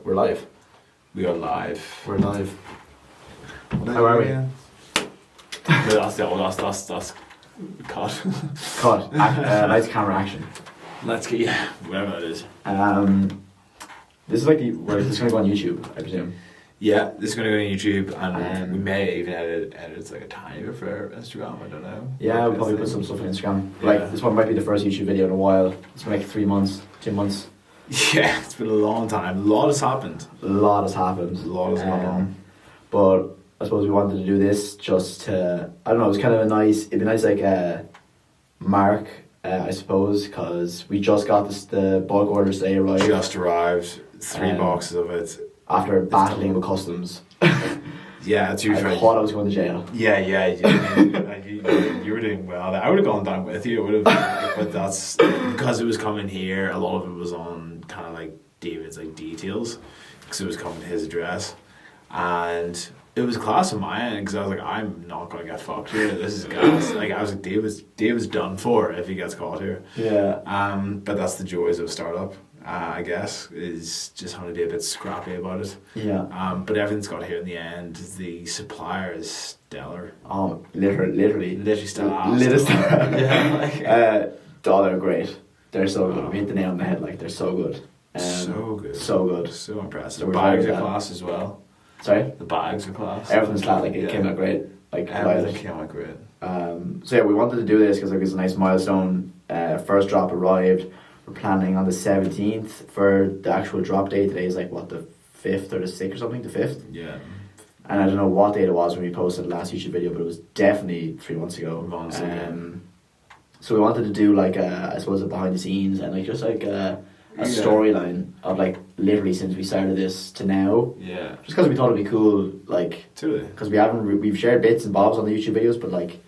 We're live. We are live. We're live. How are we? That's cut. Cut. Lights, camera, action. Let's get whatever that is. This is like this is gonna go on YouTube, I presume. Yeah, this is gonna go on YouTube, and we may even edit like a tiny bit for Instagram. I don't know. Yeah, we'll probably put some stuff on Instagram. Yeah. Like this one might be the first YouTube video in a while. It's been like 3 months, 2 months. Yeah, it's been a long time. A lot has happened. A lot has happened. A lot has gone on. But I suppose we wanted to do this just to, I don't know, it was kind of it'd be nice like a mark, I suppose, because we just got the bulk order today arrived. Just arrived. 3 boxes of it. After battling with customs. Yeah, it's usually. I thought I was going to jail. Yeah. You were doing well. I would have gone down with you. I would have, but that's because it was coming here. A lot of it was on kind of like David's like details, because it was coming to his address, and it was class on my end because I was like, I'm not gonna get fucked here. This is gas. Like I was like, David's done for if he gets caught here. Yeah. But that's the joys of a startup. I guess, is just having to be a bit scrappy about it. Yeah. But everything's got here in the end. The supplier is stellar. Literally stellar. Literally stellar. Yeah. They're great. They're so good. We hit the nail on the head. Like they're so good. So good. So good. So impressive. So The bags are class as well. Sorry. The bags are class. Everything's class. Like it came out great. Like everything came out great. So yeah, we wanted to do this because like it's a nice milestone. First drop arrived. We're planning on the 17th for the actual drop date. Today is like what, the 5th or the 6th or something? The 5th? Yeah. And I don't know what date it was when we posted the last YouTube video, but it was definitely 3 months ago. So we wanted to do like I suppose a behind the scenes and like just like a storyline of like literally since we started this to now. Yeah. Just because we thought it'd be cool, like totally. Because we've shared bits and bobs on the YouTube videos, but like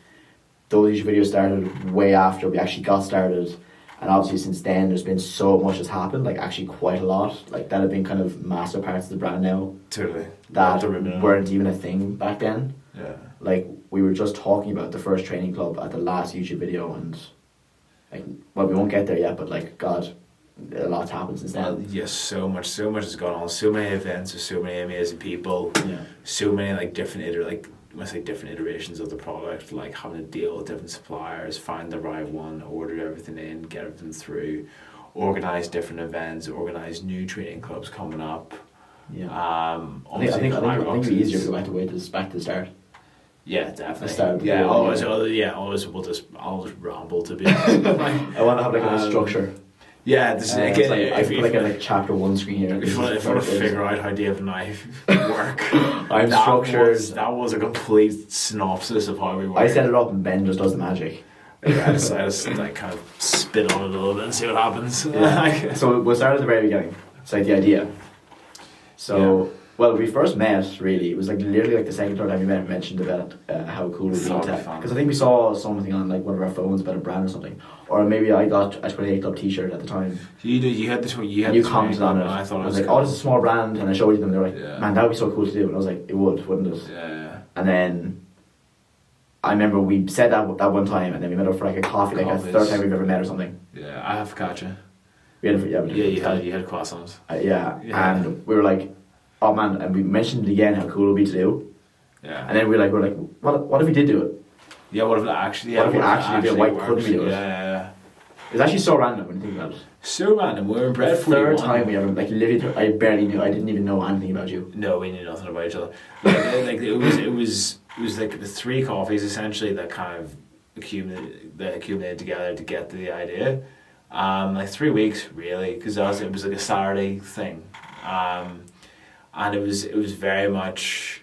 those YouTube videos started way after we actually got started. And obviously since then there's been so much has happened, like actually quite a lot. Like that have been kind of massive parts of the brand now. Totally. That weren't even a thing back then. Yeah. Like we were just talking about the first training club at the last YouTube video and like well we won't get there yet, but like God, a lot's happened since then. Yes, so much has gone on. So many events with so many amazing people. Yeah. So many like different iterations of the product, like having to deal with different suppliers, find the right one, order everything in, get everything through, organize different events, organize new training clubs coming up. Yeah. I think it'd be easier if we went to wait back to the start. Yeah, definitely. I'll just ramble to be honest. I want to have like a structure. Yeah, this again. Like, I feel like a chapter 1 screen here. If I want to figure out how Dave and I work, I'm structured. That was a complete synopsis of how we work. I set it up and Ben just does the magic. I just like kind of spit on it a little bit and see what happens. Yeah. So we'll start at the very beginning. It's like the idea. So well, we first met really. It was like literally like the second third time we met. Mentioned about how cool it would be because I think we saw something on like one of our phones about a brand or something, or maybe I got a 28 Club T-shirt at the time. You had you commented on it. I thought I was like, oh, this is a small brand, and I showed them. They were like, man, that would be so cool to do. And I was like, it would, wouldn't it? Yeah. And then I remember we said that one time, and then we met up for like a coffee, like a third time we've ever met or something. Yeah, I have focaccia. You had croissants. And we were like, oh man, and we mentioned it again how cool it would be to do. Yeah. And then we're like, what if we did do it? Yeah, what if it actually? What if it actually did? Why couldn't we do it? Yeah. It's actually so random when you think about it. So random. We were in Bread. The third time we ever, like literally, I didn't even know anything about you. No, we knew nothing about each other. Like it was like the 3 coffees essentially that kind of accumulated together to get to the idea. Like 3 weeks really, because it was like a Saturday thing, and it was very much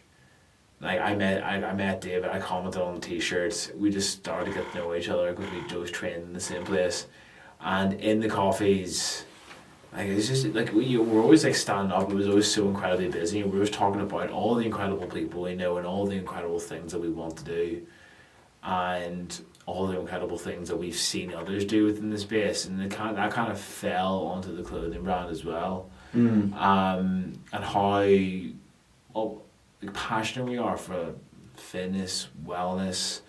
like I met David. I commented on the t-shirts. We just started to get to know each other because we both trained in the same place, and in the coffees, like it's just like we're always like standing up. It was always so incredibly busy, and we were just talking about all the incredible people we know and all the incredible things that we want to do, and all the incredible things that we've seen others do within the space, and that kind of fell onto the clothing brand as well. And how passionate we are for fitness, wellness,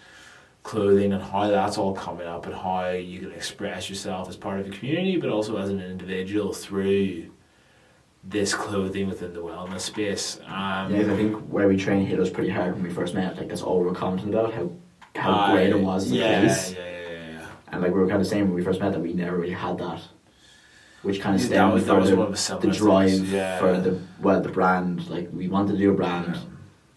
clothing, and how that's all coming up, and how you can express yourself as part of a community, but also as an individual through this clothing within the wellness space. Yeah, 'cause I think where we train hit us pretty hard when we first met. Like that's all we were commenting about how great it was as a place. Yeah. And like we were kind of saying when we first met that we never really had that, which kind of That stemmed was from one of the the simplest drive things. Yeah. for the brand. Like we wanted to do a brand. Yeah.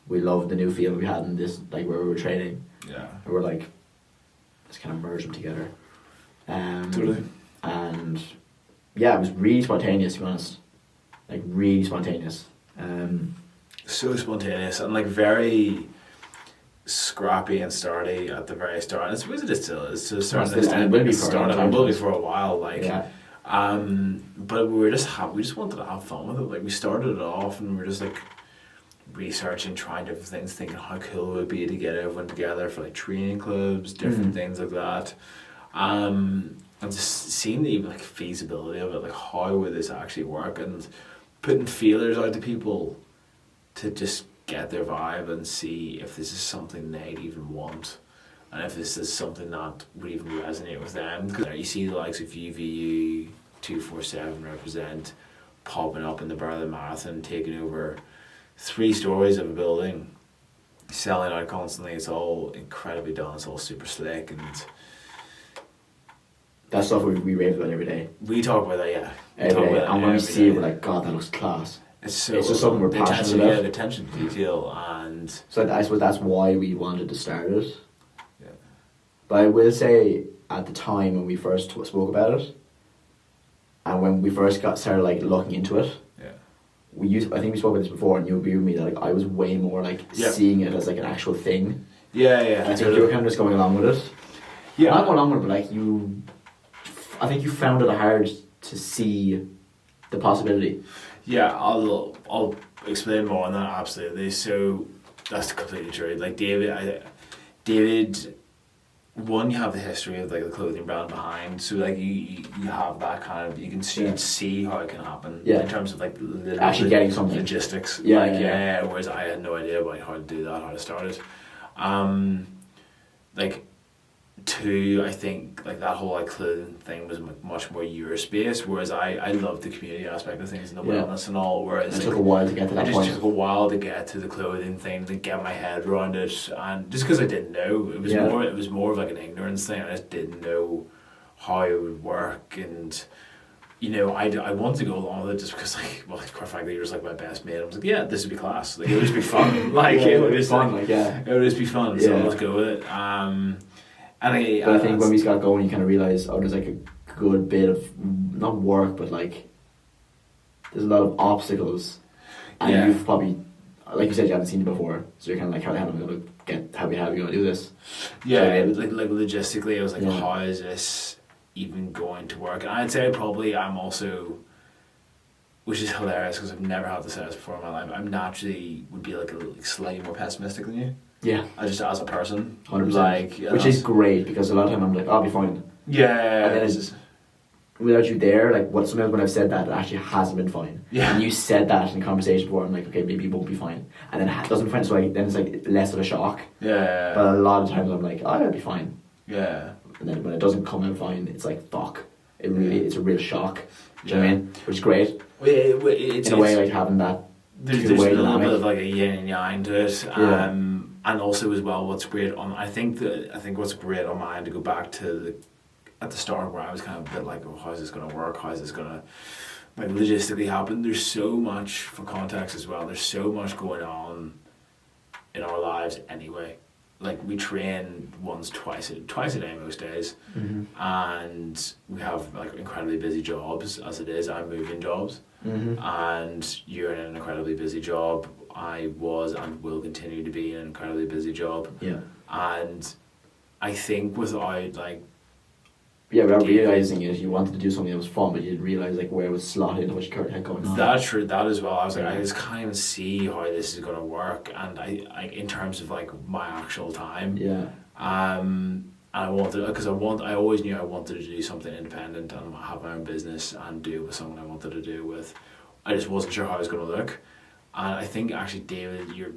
We loved the new feel we had in this, like where we were training. Yeah. And we're like, let's kind of merge them together. Totally. And yeah, it was really spontaneous, to be honest. Like really spontaneous. So spontaneous and like very scrappy and starty at the very start. And I suppose it still is to a certain extent. And it will be It for a long started. time. It will be for a while. Like, Yeah. but we were just we just wanted to have fun with it. Like we started it off and we were just like researching, trying different things, thinking how cool it would be to get everyone together for like training clubs, different things like that. And just seeing the like feasibility of it, like how would this actually work, and putting feelers out to people to just get their vibe and see if this is something they'd even want, and if this is something that would even resonate with them. Because you see the likes of UVU, 247 Represent popping up in the Berlin Marathon, taking over 3 stories of a building, selling out constantly. It's all incredibly done. It's all super slick, and That stuff we rave about every day. we talk about that. Yeah, we Every talk day. about that And when we every see it, day. we're like, God, that looks class. It's it's just something we're the passionate attention, about. Yeah, the attention to detail, and So I suppose that's why we wanted to start it. Yeah. But I will say, at the time when we first spoke about it, and when we first started like looking into it, yeah, I think we spoke about this before, and you agree with me that like I was way more like Yeah. seeing it as like an actual thing. yeah. I think you were kind of just going along with it. Yeah. Not going along with it, but like I think you found it hard to see the possibility. Yeah, I'll explain more on that, absolutely. So that's completely true. Like David, one, you have the history of like the clothing brand behind, so like you have that kind of, you can see how it can happen. Yeah. In terms of like Actually getting something. logistics. Yeah, Like, yeah. Whereas I had no idea about how to do that, how to start it. Like 2, I think like that whole like clothing thing was much more your space, whereas I love the community aspect of things and the Yeah. wellness and all. Whereas It like, took a while to get to it that just point. took a while to get to the clothing thing, to get my head around it, and just because I didn't know, it was more of like an ignorance thing. I just didn't know how it would work, and I wanted to go along with it just because, like, well, quite frankly, you're just like my best mate. I was like, yeah, this would be class. Like, it would just be fun. Like, Yeah, it would just fun, like, like, yeah. it would just be fun. So Yeah. let's go with it. But I think when we got going, you kind of realize, there's like a good bit of not work, but like there's a lot of obstacles, and Yeah. you've probably, like you said, you haven't seen it before, so you're kind of like, how the hell am I going to get? How are we going to do this? Yeah, So, like logistically, I was like, Yeah. how is this even going to work? And I'd say probably I'm also, which is hilarious because I've never had to say this before in my life, I'm naturally would be like slightly more pessimistic than you. Yeah, Just as a person. 100%. Like, Which is great, because a lot of time I'm like, I'll be fine. yeah. And then it's just, without you there, like sometimes when I've said that, it actually hasn't been fine. Yeah. And you said that in conversation before, I'm like, okay, maybe it won't be fine. And then it doesn't fine, so then it's like less of a shock. Yeah. But a lot of times I'm like, I'll be fine. Yeah. And then when it doesn't come out fine, it's like, fuck. It's a real shock. Do you know what I mean? Which is great. It's In a way, like having that there's a two-way little dynamic. bit of like a yin and yang to it. Yeah. And also as well, what's great I think what's great on mine, to go back to at the start where I was kind of a bit like, oh, how's this going to work? How's this going to like logistically happen? There's so much, for context as well, there's so much going on in our lives anyway. Like we train twice a day most days, and we have like incredibly busy jobs as it is. I'm moving jobs, and you're in an incredibly busy job. I was and will continue to be in an incredibly busy job. Yeah. And I think without like, Yeah, without realising it, you wanted to do something that was fun, but you didn't realise like where it was slotted into what you currently had going on. that as well, I was like, Yeah. I just can't even see how this is going to work, and I in terms of like my actual time. Yeah. And I wanted, because I always knew I wanted to do something independent and have my own business and do with someone I wanted to do with. I just wasn't sure how it was going to look. And I think actually, David, your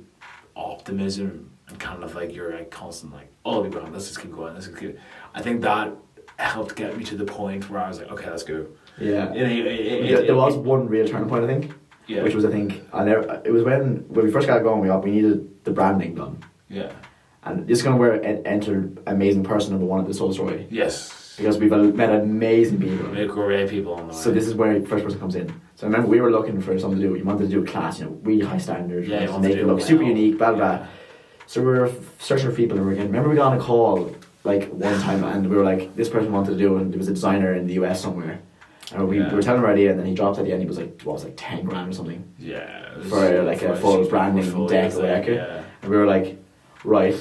optimism and kind of like your like constant like, oh, let's just keep going, I think that helped get me to the point where I was like, okay, let's go. Yeah. It, There was one real turning point, I think, yeah. which was, I think, it was when we first got going, we needed the branding done. Yeah. And this is kind of where it entered amazing person number one of this whole story. Yes. Because we've met amazing people. Great people on the way. So this is where the first person comes in. So I remember we were looking for something to do. We wanted to do a class, really high standard. Yeah, to make it look super unique, blah, blah, blah. So we were searching for people, and remember we got on a call like one time, and we were like, this person wanted to do it, and there was a designer in the US somewhere. And we were telling him our idea, and then he dropped at the end. He was like, what was it, like 10 grand or something? Yeah. For like a full branding deck or whatever. Yeah. And we were like, right.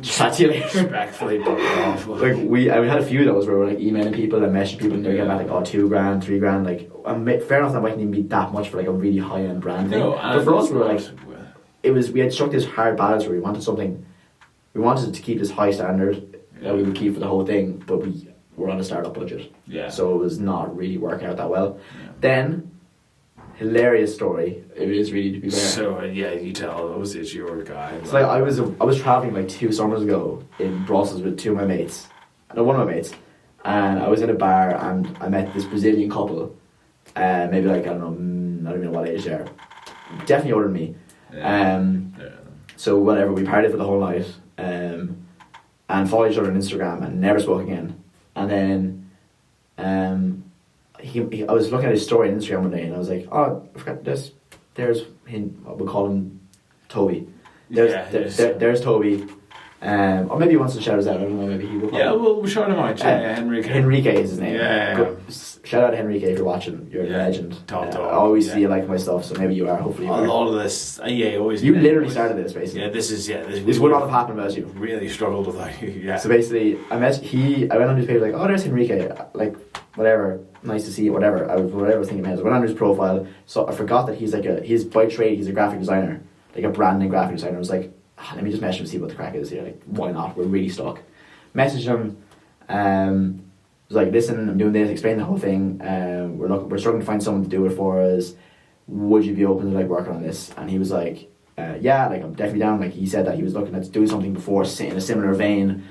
Chat to you later. Respectfully, but awful. Like we had a few of those where we were like emailing people and messaging people, and they're getting back like, 2 grand, 3 grand. Like, fair enough, that mightn't even be that much for like a really high end brand thing. No, but for us, we were like, we had struck this hard balance where we wanted to keep this high standard that we would keep for the whole thing, but we were on a startup budget. Yeah. So it was not really working out that well. Yeah. Then, hilarious story. It is really, to be fair. So you tell us it's your guy. It's like I was traveling like 2 summers ago in Brussels with 2 of my mates, one of my mates, and I was in a bar and I met this Brazilian couple, maybe like I don't know what age they are, definitely older than me. So whatever, we partied for the whole night, and followed each other on Instagram and never spoke again. And then, I was looking at his story on Instagram one day, and I was like, oh, I forgot, there's him, we'll call him Toby. There's Toby. Or maybe he wants to shout us out, I don't know, maybe he will. Yeah, we'll shout him out. Enrique. Enrique is his name. Yeah. Shout out to Enrique if you're watching, you're a legend. Top dog. I always see you like my stuff, so maybe you are, hopefully you are. A lot of this, always. You literally started this, basically. Yeah, this would not have happened without you. Really struggled without you, yeah. So basically, I went on his page like, oh, there's Enrique, like, whatever, nice to see you, whatever. I was thinking, man, I went on his profile, so I forgot that he's by trade, he's a graphic designer, like a branding graphic designer. I was like, let me just message him and see what the crack is here, like, why not, we're really stuck. Messaged him, was like, listen, I'm doing this, explain the whole thing, we're struggling to find someone to do it for us, would you be open to like working on this? And he was like, yeah, like I'm definitely down. Like he said that he was looking at doing something before in a similar vein,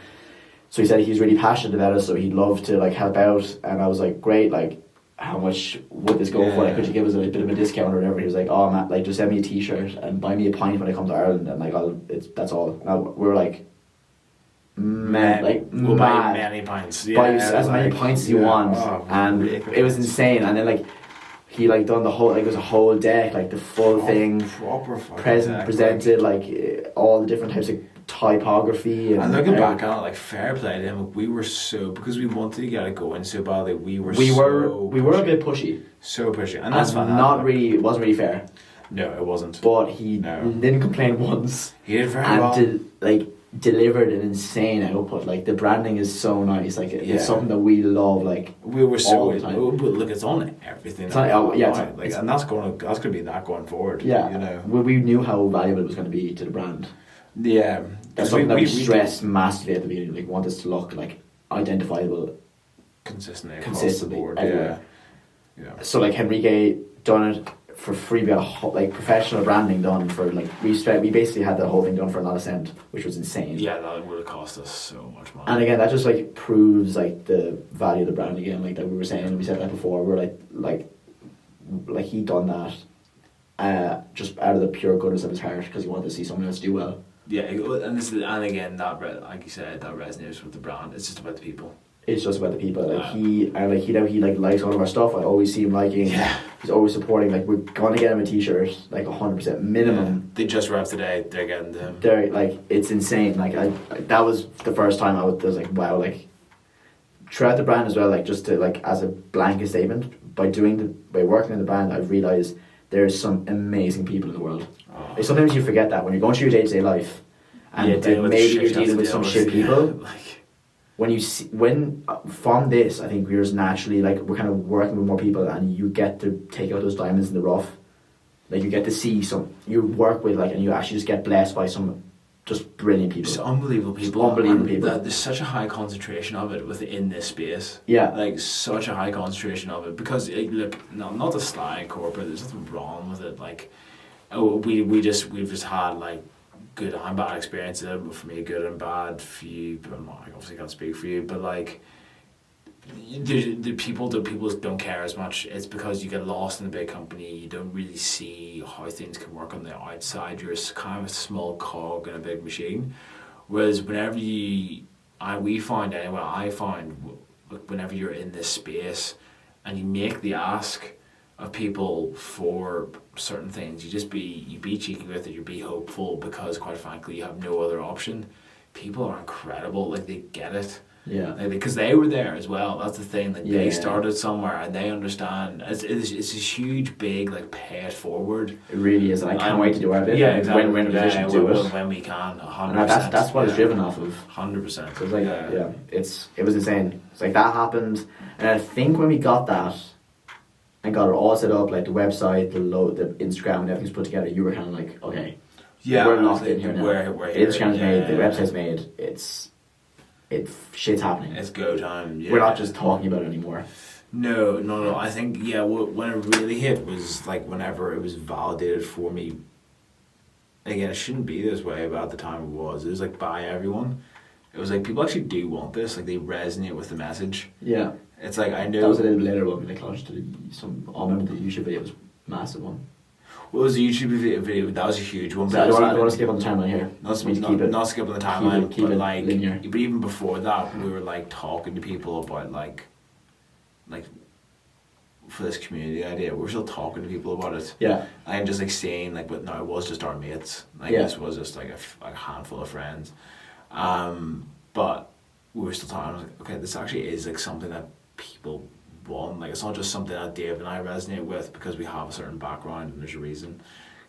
so he said he's really passionate about it, so he'd love to like help out. And I was like, great, like how much would this go for? Like, could you give us a bit of a discount or whatever? He was like, oh Matt, like just send me a t-shirt and buy me a pint when I come to Ireland, and like that's all. And we were like, man, like we'll buy many pints. Yeah, buy as many pints as you want, and it was insane. And then like he like done the whole, like it was a whole deck, like the full thing, proper presented like all the different types of typography. And looking back on it, like fair play to him. We were so, because we wanted to get it going so badly. We were a bit pushy, and that's not really. It wasn't really fair. No, it wasn't. But he didn't complain once. He did very well. Delivered an insane output. Like the branding is so nice. Like it's something that we love. Like we were so all the time. Look, it's on everything. It's on, and that's gonna be that going forward. Yeah, you know. We knew how valuable it was going to be to the brand. Yeah, that's something that we stressed massively at the beginning. Like want this to look like identifiable, consistently across the board. Yeah. So like Henrique done it for free. We got professional branding done for like we basically had the whole thing done for not a cent, which was insane. Yeah, that would have cost us so much money. And again, that just like proves like the value of the brand again. Like that we were saying, we said that before. We're like he done that, just out of the pure goodness of his heart because he wanted to see someone else do well. Yeah, and again that like you said, that resonates with the brand. It's just about the people. It's just about the people. Like he likes all of our stuff. I always see him liking. Yeah. He's always supporting. Like we're gonna get him a t-shirt, like 100% minimum. Yeah. They just wrapped today. They're getting them. They're like, it's insane. Like that was the first time I was like, wow. Like throughout the brand as well. Like just to like as a blanket statement, by working in the brand, I've realized there's some amazing people in the world. Oh. Like, sometimes you forget that when you're going through your day-to-day life, and maybe you're dealing with some shit people. From this, I think we're just naturally like we're kind of working with more people, and you get to take out those diamonds in the rough. Like you get to see you work with and you actually just get blessed by some just brilliant people. Just unbelievable people. There's such a high concentration of it within this space. Yeah, like such a high concentration of it because look, not to slag corporate. There's nothing wrong with it. Like, we've just had like good and bad experiences. For me, good and bad. For you, I obviously can't speak for you, but like the people don't care as much. It's because you get lost in a big company. You don't really see how things can work on the outside. You're kind of a small cog in a big machine. Whereas whenever I find whenever you're in this space and you make the ask of people for certain things, you be cheeky with it, you be hopeful, because quite frankly you have no other option. People are incredible, like they get it. Yeah. Because they were there as well. That's the thing. Like Yeah. they started somewhere and they understand. It's a huge, big like pay it forward. It really is, and I can't wait to do our bit. Yeah, exactly. When we're in a position to do it. When we can, 100%. And that's what it's driven off of. 100%. So it's like, it was insane. It's like that happened, and I think when we got that and got it all set up, like the website, the Instagram, and everything's put together, you were kind of like, okay, we're locked in here now. We're here. Instagram's made, the website's made. Shit's happening. It's go time. Yeah. We're not just talking about it anymore. No. I think when it really hit was like whenever it was validated for me. Again, it shouldn't be this way, but at the time it was. It was like by everyone. It was like people actually do want this. Like they resonate with the message. Yeah. It's like I know. That was a little bit later when we like launched I remember the YouTube video was a massive one. What was the YouTube video? That was a huge one. So I don't want to skip on the timeline here. Not skip on the timeline, keep but it like, linear. but even before that, we were like talking to people about like for this community idea. We were still talking to people about it. Yeah. And just like saying like, but no, it was just our mates. Like this was just like a handful of friends. But we were still talking. I was like, okay, this actually is like something that people want. Like it's not just something that Dave and I resonate with because we have a certain background and there's a reason.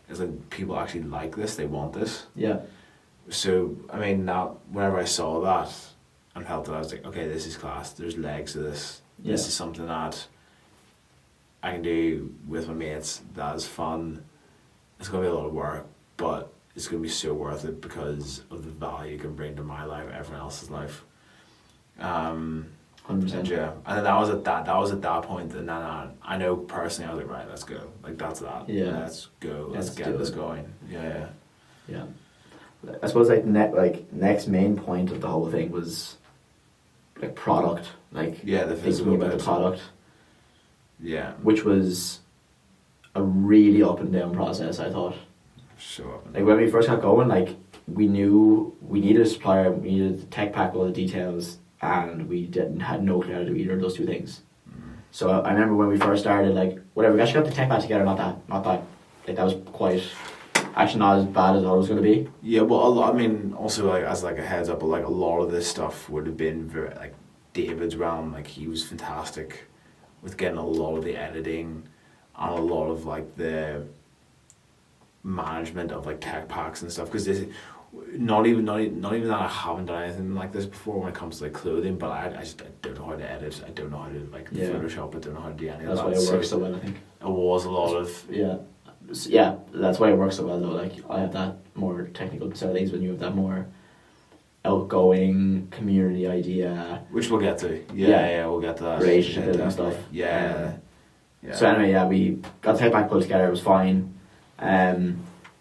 It's like people actually like this, they want this. Yeah. So I mean, now whenever I saw that and felt it, I was like, okay, this is class. There's legs to this. Yeah. This is something that I can do with my mates. That is fun. It's gonna be a lot of work, but it's gonna be so worth it because of the value it can bring to my life, everyone else's life. 100%. Yeah, and then that was at that point, and then I know personally I was like, right, let's go. Like that's that. Yeah. Let's go. Let's Let's get do this it. going. Yeah. Yeah. I suppose like next main point of the whole thing was like product. Like Yeah, the physical thinking about the bit. product, Yeah. which was a really up and down process, I thought. Sure. Like when we first got going, like we knew we needed a supplier, we needed the tech pack, all the details, and we had no clue how to do either of those two things. So I remember when we first started, like whatever, we actually got the tech pack together. Not that, like that was quite, actually not as bad as I thought it was going to be. Yeah, well, I mean, also like as like a heads up, like a lot of this stuff would have been very like David's realm. Like he was fantastic with getting a lot of the editing and a lot of like the management of like tech packs and stuff. Because this, not even that I haven't done anything like this before when it comes to like clothing, but I don't know how to edit. I don't know how to like Photoshop. I don't know how to do any of that. That's why it works so well, I think. It was a lot of yeah, that's why it works so well though. Like I have that more technical side of things when you have that more outgoing community idea, which we'll get to. Yeah, we'll get to that. relationship building stuff. Yeah. So anyway, we got the tech pack put together. It was fine.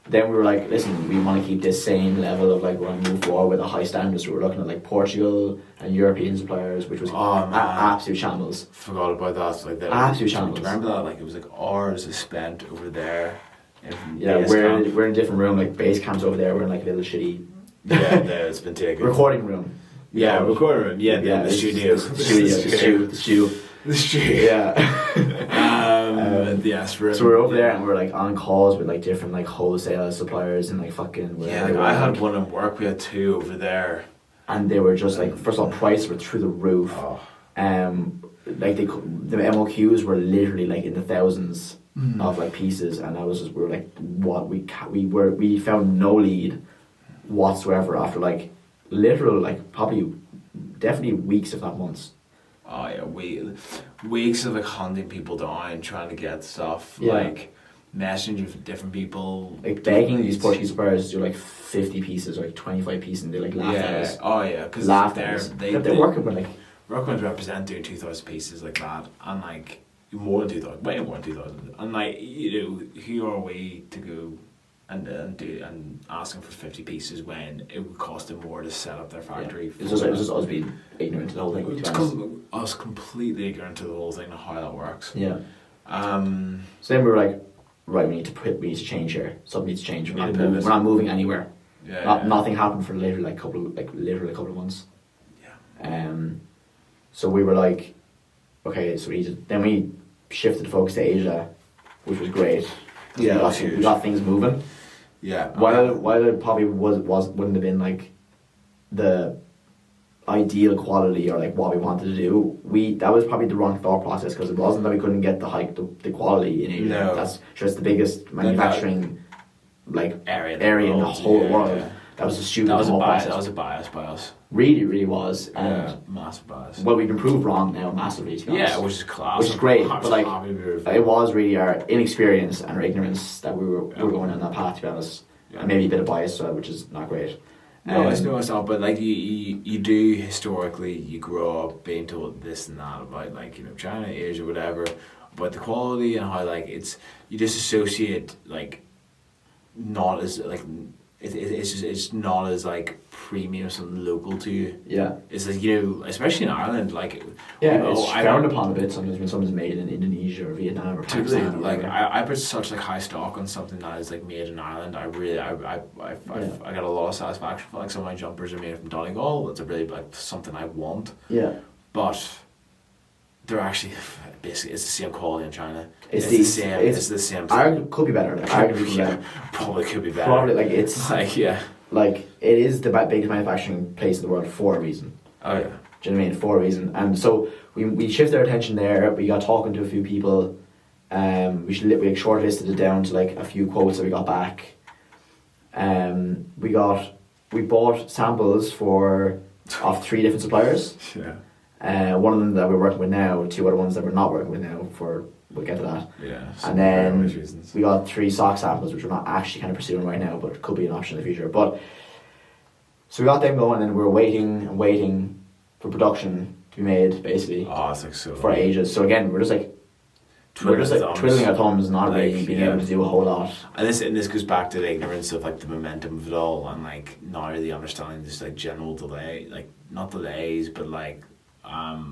Then we were like, listen, we want to keep this same level of like we want to move forward with a high standard. So we're looking at like Portugal and European suppliers, which was absolute shambles. Forgot about that. Like absolute shambles. Remember that? Like it was like hours is spent over there. We're in a different room. Like base camp's over there. We're in like a little shitty. It's been taken. Recording room. Yeah, recording room. Yeah, the studio. The studio. Yeah. Yes, room. So we're over there and we're like on calls with like different like wholesale suppliers and like fucking. Yeah, like I had one at work. We had two over there, and they were just like, first of all, prices were through the roof. Like the MOQs were literally like in the thousands of like pieces, and I was just, we were like, what we found no lead whatsoever after like literal like probably definitely weeks if not months. Oh yeah, weeks of like hunting people down, trying to get stuff, Yeah. like messaging with different people, like begging these Portuguese suppliers to do like 50 pieces or like 25 pieces, and they like laughed at us. Oh yeah, because they're working with like Rockman's represent doing 2,000 pieces like that, and like more than 2,000, way more than 2,000, and like, you know, who are we to go and asking for 50 pieces when it would cost them more to set up their factory. It was just us being ignorant to the whole thing. To be honest. Us completely ignorant to the whole thing and how that works. Yeah. So then we were like, right, we need to change here. Something needs to change. We're not moving anywhere. Yeah. Nothing happened for literally a couple of months. Yeah. So we were like, okay, so then we shifted the focus to Asia, which was great. Yeah, we got things moving. Yeah. While it probably wouldn't have been like the ideal quality or like what we wanted to do, that was probably the wrong thought process, because it wasn't that we couldn't get the quality in Asia. No. That's just the biggest manufacturing area in the whole world. Yeah. That was a stupid That was a bias. process. That was a bias by us. Really, really was. And massive bias. well, we've been proved wrong now massively, to be honest. Yeah, which is class. Which is great, I'm but like happy we were- it was really our inexperience and our ignorance that we were going on that path, to be honest, and maybe a bit of bias, which is not great. No, it's not. But like you do historically, you grow up being told this and that about like China, Asia, whatever, about the quality and how like you disassociate like not as like it's not as like premium, something local to you. Yeah. It's like especially in Ireland, like it's frowned upon a bit sometimes when something's made in Indonesia or Vietnam or Pakistan. Like I put such like high stock on something that is like made in Ireland. I got a lot of satisfaction for like some of my jumpers are made from Donegal. That's a really like something I want. Yeah. But they're actually basically it's the same quality in China. It's the same. Arguably could be better. Probably could be better. Probably like it's like like it is the biggest manufacturing place in the world for a reason. Oh yeah. Do you know what I mean? For a reason. And so we shifted our attention there. We got talking to a few people. We shortlisted it down to like a few quotes that we got back. We bought samples of 3 different suppliers. Yeah. One of them that we're working with now, 2 other ones that we're not working with now. We'll get to that. Yeah. And then we got 3 sock samples, which we're not actually kind of pursuing right now, but could be an option in the future. But so we got them going, and we're waiting for production to be made, basically. Oh, it's like so. For ages. So again, we're just like twiddling our thumbs, not really being able to do a whole lot. And this goes back to the ignorance of like the momentum of it all, and like not really understanding this like general delay, like not delays, but like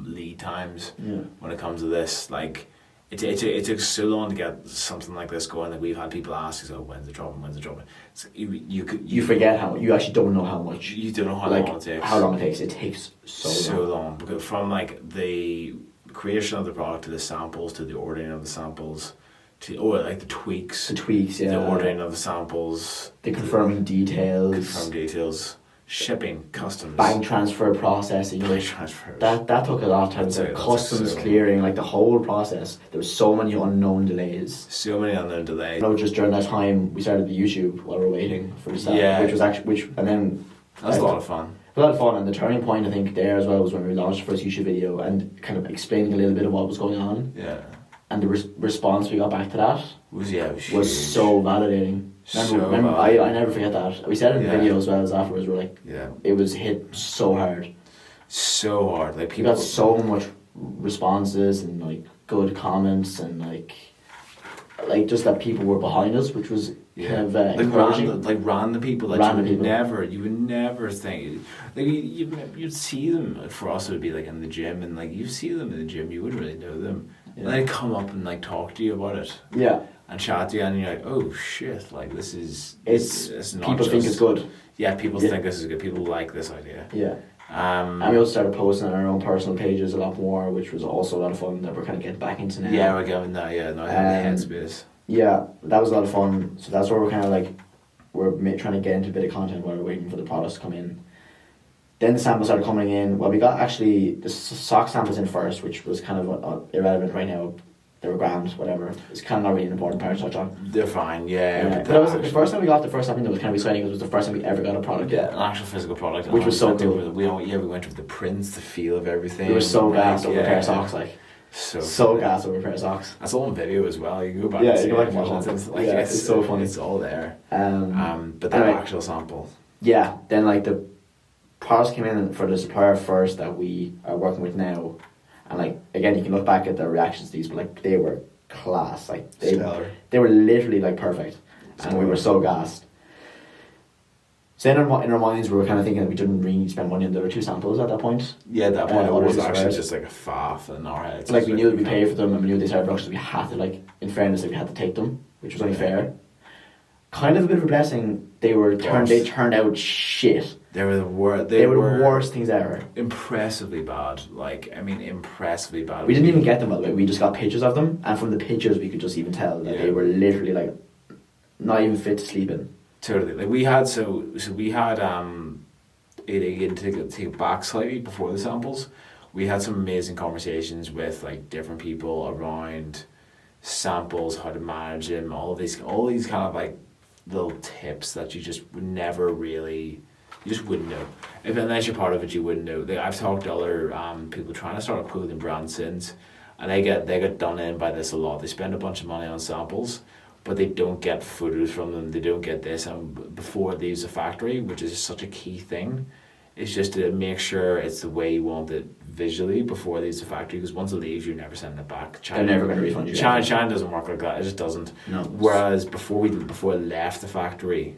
lead times when it comes to this. Like it took so long to get something like this going. Like we've had people ask us, "Oh, when's the dropping? It's, you forget how you actually don't know how much. You don't know how long it takes. How long it takes. It takes so long. Because from like the creation of the product to the samples to the ordering of the samples to the tweaks. The ordering of the samples. The confirming details. Shipping, customs, bank transfer processing. That took a lot of time. The customs clearing, like the whole process. There was so many unknown delays. Just during that time, we started the YouTube while we were waiting for the start, and then that was a lot of fun. A lot of fun, and the turning point I think there as well was when we launched the first YouTube video and kind of explaining a little bit of what was going on. Yeah. And the response we got back to that was so validating. Remember, I never forget that. We said it in the video as well as afterwards. We're like, it was hit so hard. Like people got so much responses and like good comments and like just that people were behind us, which was kind of encouraging. Random people that you would never think. Like you'd see them. For us, it would be like in the gym, and like you see them in the gym, you wouldn't really know them. And they'd come up and like talk to you about it. Yeah. And chat to you, and you're like, oh shit! Like this is. It's not people think it's good. Yeah, people think this is good. People like this idea. Yeah. And we also started posting on our own personal pages a lot more, which was also a lot of fun that we're kind of getting back into now. Yeah, we're getting that. Yeah, now I have the headspace. Yeah, that was a lot of fun. So that's where we're kind of like, we're trying to get into a bit of content while we're waiting for the products to come in. Then the samples started coming in. Well, we got actually the sock samples in first, which was kind of irrelevant right now. They were grand, whatever. It's kind of not really an important part to touch on. They're fine, yeah. But that was the first time we got the first something that was kind of exciting. It was the first time we ever got a product. Yeah, an actual physical product. Which was so cool. We went with the prints, the feel of everything. We were so gassed over a pair of socks, like. So gassed over a pair of socks. That's all on video as well. You can go back and see you can watch it. It's so funny. It's all there. But the actual sample. Yeah, then like the products came in for the supplier first that we are working with now. And like, again, you can look back at the reactions to these, but like they were class. Like they were literally like perfect. and we were so gassed. So then in our minds, we were kind of thinking that we didn't really spend money on the other 2 samples at that point. Yeah, at that point it Other was 2 actually suppliers. just like a faff in our heads. Like we knew that we paid for them, and we knew they started production, so we had to, like, in fairness, like, we had to take them, which was only fair. Kind of a bit of a blessing. They turned out shit. They were the worst. They were the worst things ever. Impressively bad. Like, I mean, impressively bad. We didn't even get them, by the way. We just got pictures of them, and from the pictures, we could just even tell that they were literally, like, not even fit to sleep in. Totally. Like, we had to take it back slightly before the samples. We had some amazing conversations with, like, different people around samples, how to manage them, all these kind of, like, little tips that you just would never really, you just wouldn't know. If unless you're part of it, you wouldn't know. Like, I've talked to other people trying to start a clothing brand since, and they get done in by this a lot. They spend a bunch of money on samples, but they don't get photos from them. They don't get this, and before it leaves the factory, which is such a key thing, is just to make sure it's the way you want it visually before it leaves the factory. Because once it leaves, you're never sending it back. They're never going to refund you. China doesn't work like that. It just doesn't. No. Whereas before it left the factory,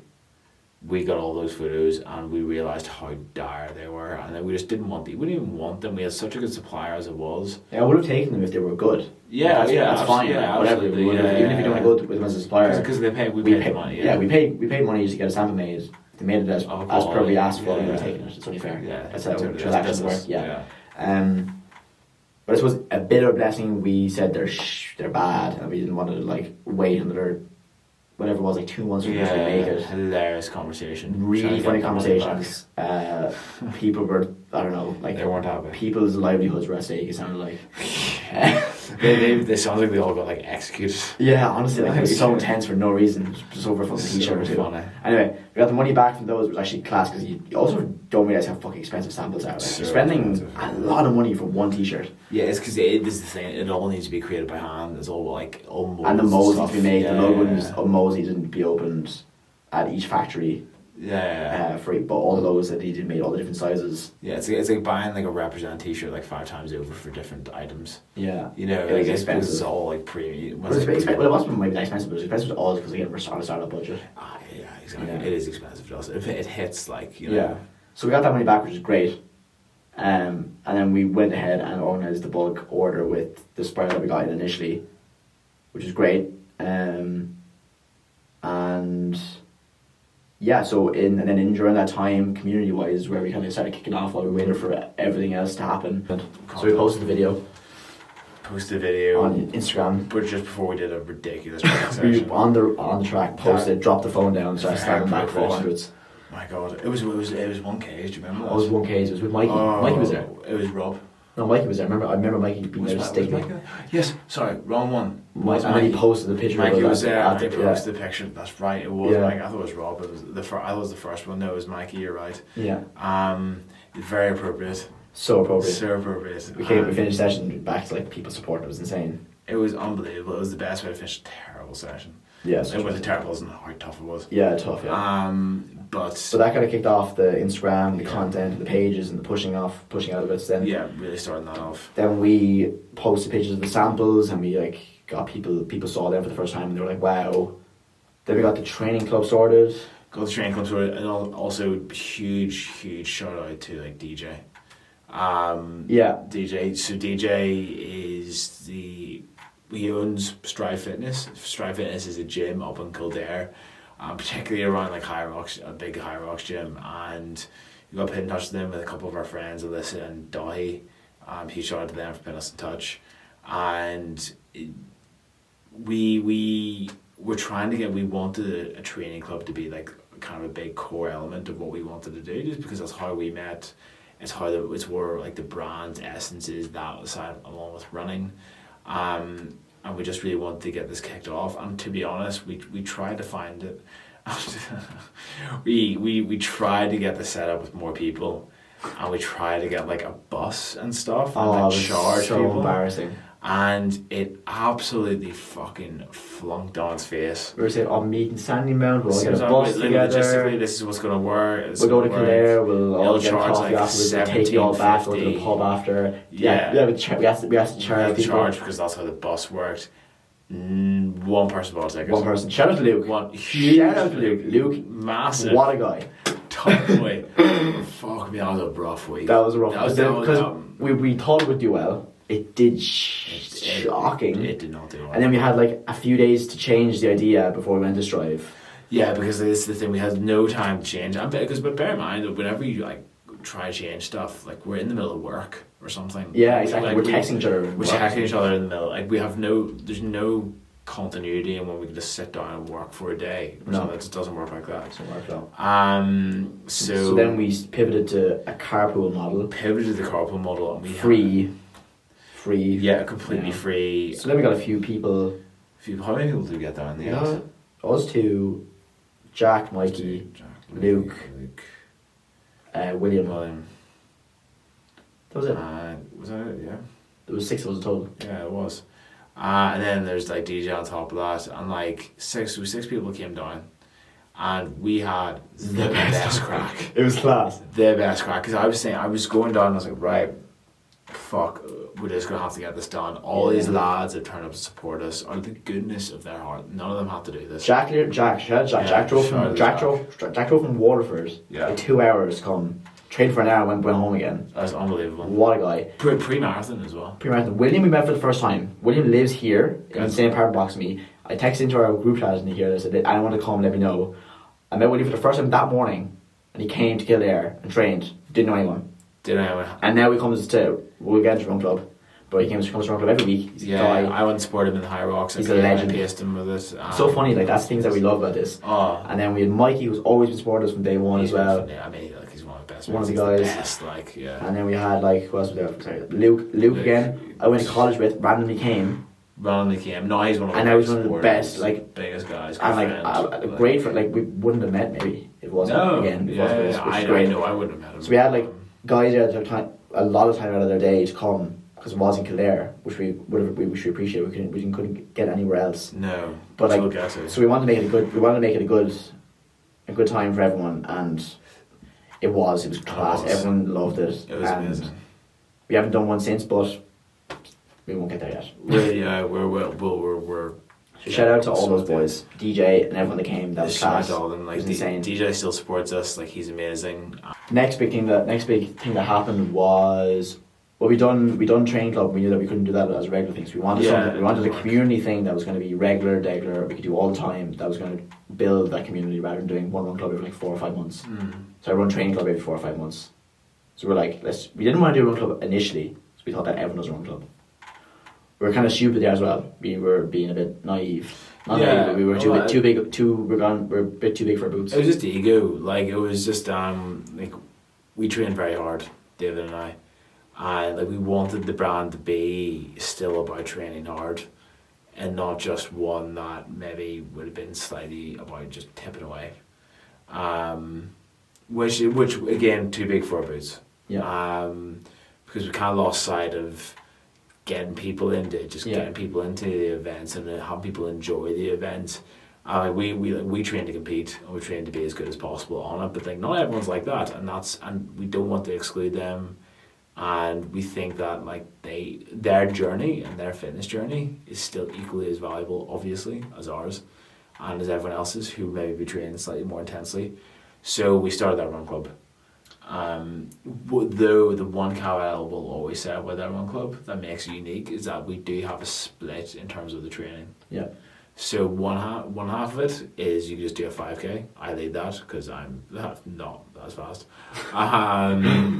we got all those photos and we realised how dire they were, and then we just didn't want them. We didn't even want them. We had such a good supplier as it was. Yeah, I would have taken them if they were good. Yeah, that's fine. Yeah, whatever. absolutely, Even if you don't want to go with them as a supplier, because we paid the money. Yeah, we paid money to get a sample made. They made it as per we asked for, and we were taking it. It's only fair. Yeah, that's how totally. transactions work. Yeah. But I suppose a bit of a blessing. We said they're bad, and we didn't want to, like, wait another whatever it was, like 2 months for them to make it. Hilarious conversation. Really funny conversations. People were, I don't know, like, they weren't happy. People's livelihoods were at stake. It sounded like. They sound like they all got, like, executed. Yeah, honestly, like, it was so intense for no reason, just over a fucking t-shirt or two. Funny. Anyway, we got the money back from those. It was actually class, because you also don't realise how fucking expensive samples are. Like, you're spending a lot of money for one t-shirt. Yeah, it's because this is the thing. It all needs to be created by hand. It's all, like, all molds. And the molds need to be made. Yeah, the molds need to be opened at each factory. But all the logos that need to be made, all the different sizes. Yeah, it's like buying, like, a Represent t-shirt like 5 times over for different items. Yeah, you know, it's like, expensive. It's all, like, premium. Well, it wasn't maybe that expensive, but it's expensive to all because again we're on a startup budget. Yeah, exactly. Yeah. It is expensive to us. It hits, like, you know. Yeah. So we got that money back, which is great. And then we went ahead and organised the bulk order with the supplier that we got in initially, which is great. And yeah, so then during that time, community wise, where we kind of started kicking off while we waited for everything else to happen. So we posted the video. On Instagram. But just before we did a ridiculous we on the track, posted, dropped the phone down, started slamming back 400s. My God, it was 1K. Do you remember that? It was 1K. It was with Mikey. Mikey was there. It was Rob. No, Mikey was there. I remember Mikey being there sticking. Yes, sorry, wrong one. And then he posted the picture. Mikey was there. And he posted the picture. That's right. It was Mikey. I thought it was Rob. It was I thought it was the first one. No, it was Mikey. You're right. Yeah. Very appropriate. So appropriate. So appropriate. We finished the session back to, like, people support. It was insane. It was unbelievable. It was the best way to finish a terrible session. Yeah. It wasn't terrible. It wasn't how tough it was. Yeah, tough. Yeah. So that kind of kicked off the Instagram, the content, the pages, and the pushing out of it. Then really starting that off. Then we posted pictures of the samples, and we, like, got people saw them for the first time, and they were like, "Wow." Then we got the training club sorted. And also huge shout out to, like, DJ. DJ. So DJ is he owns Strive Fitness. Strive Fitness is a gym up in Kildare. Particularly around, like, High Rocks, a big High Rocks gym, and we got put in touch with them with a couple of our friends, Alyssa and Dahi. He shouted to them for putting us in touch, and we were trying to we wanted a training club to be, like, kind of a big core element of what we wanted to do, just because that's how we met. It's where, like, the brand's essence is that side along with running. And we just really wanted to get this kicked off. And to be honest, we tried to find it. we tried to get the setup with more people, and we tried to get, like, a bus and stuff, and, like, charge so people. Embarrassing. And it absolutely fucking flunked on its face. We were saying, meet in Sandy Mount, we'll all get a bus together. Logistically, this is what's going to work. We'll go to Kildare, we'll all get a coffee, like, afterwards, we'll take you all back, go to the pub after. We have to charge people. Because that's how the bus worked. One person bought tickets. One person. Shout out to Luke. One huge. Shout out to Luke. Luke, massive. what a guy. Top boy. Fuck me, that was a rough week. That was a rough That week. was- Because we thought it would do well. It did shocking. It did not do well. And then we had like a few days to change the idea before we went to Strive. Yeah, because this is the thing. We had no time to change. But bear in mind that whenever you like try to change stuff, like we're in the middle of work or something. Yeah, exactly. Like, we're texting each other. We're texting each other in the middle. Like we have there's no continuity in when we can just sit down and work for a day. No. So it just doesn't work like that. Doesn't work out. So then we pivoted to a carpool model. pivoted to the carpool model and we Free. Yeah, completely Yeah. free. So then we got a few people. How many people do we get down the end? Us two, Jack, Mikey, Jack, Luke. William. William. That was it. Was that it? Yeah. There was 6 of us in total. Yeah, it was. And then there's like DJ on top of that, and like six people came down, and we had the best crack. It was class. The best crack, because I was going down and I was like, right, fuck, we're just gonna have to get this done. All these lads that turned up to support us out of the goodness of their heart. None of them had to do this. Jack drove from Waterford. Yeah. Like 2 hours to come. Trained for an hour, went home again. That's unbelievable. What a guy. Pre-marathon as well. Pre-marathon. William we met for the first time. William lives here in the Good. same apartment box as me. I texted into our group chat and he heard this. I said, I want to come, let me know. I met William for the first time that morning and he came to Kildare and trained. Didn't know anyone. And now he comes to, we'll get into Run Club. But he comes to Run Club every week. He's a guy. I went and supported him in the High Rocks. He's a legend. I paced him with it. So funny, like that's things that we love about this. Oh. And then we had Mikey, who's always been supporting us from day one as well. Yeah, I mean, like he's one of the best. One of the He's guys. best, like, yeah. And then we had like, who else was there? Sorry, Luke again. I went to college with, randomly came. Randomly came. No, he's one of the And now he's one of the best, like, biggest guys. And like, a great friend, like we wouldn't have met maybe if it wasn't again. If it wasn't for this, which is I great. know, I wouldn't have met him. So we had like guys there that took time, a lot of time out of their day to come because it was in Kildare, which we appreciate. We couldn't get anywhere else. No, But like, we'll get it. so we wanted to make it good. We wanted to make it a good time for everyone, and it was class. Everyone loved it. It was amazing. We haven't done one since, but we won't get there yet. We're So shout out to all those boys, DJ and everyone that came. That was class. All them, like, it was insane. DJ still supports us. Like, he's amazing. Next big thing that happened was, well, we done training club. We knew that we couldn't do that as a regular thing. So we wanted something. We wanted a community thing that was going to be regular. We could do all the time. That was going to build that community rather than doing one run club every like 4 or 5 months. So I run training club every 4 or 5 months. So we're like, we didn't want to do a run club initially. So we thought that everyone does a run club. We were kind of stupid there as well. We were being a bit naive. Naive, but we were we're a bit too big for our boots. It was just ego. Like, it was just like, we trained very hard, David and I, and like we wanted the brand to be still about training hard, and not just one that maybe would have been slightly about just tipping away. Which again, too big for our boots. Yeah. Because we kind of lost sight of getting people into the events and having people enjoy the events. We train to compete and we train to be as good as possible on it, but like not everyone's like that, and we don't want to exclude them, and we think that like their journey and their fitness journey is still equally as valuable, obviously, as ours and as everyone else's who maybe be training slightly more intensely. So we started that run club. Though the one caveat I will always say about that run club that makes it unique is that we do have a split in terms of the training. Yeah. So one half of it is you can just do a 5k. I lead that because I'm not as fast.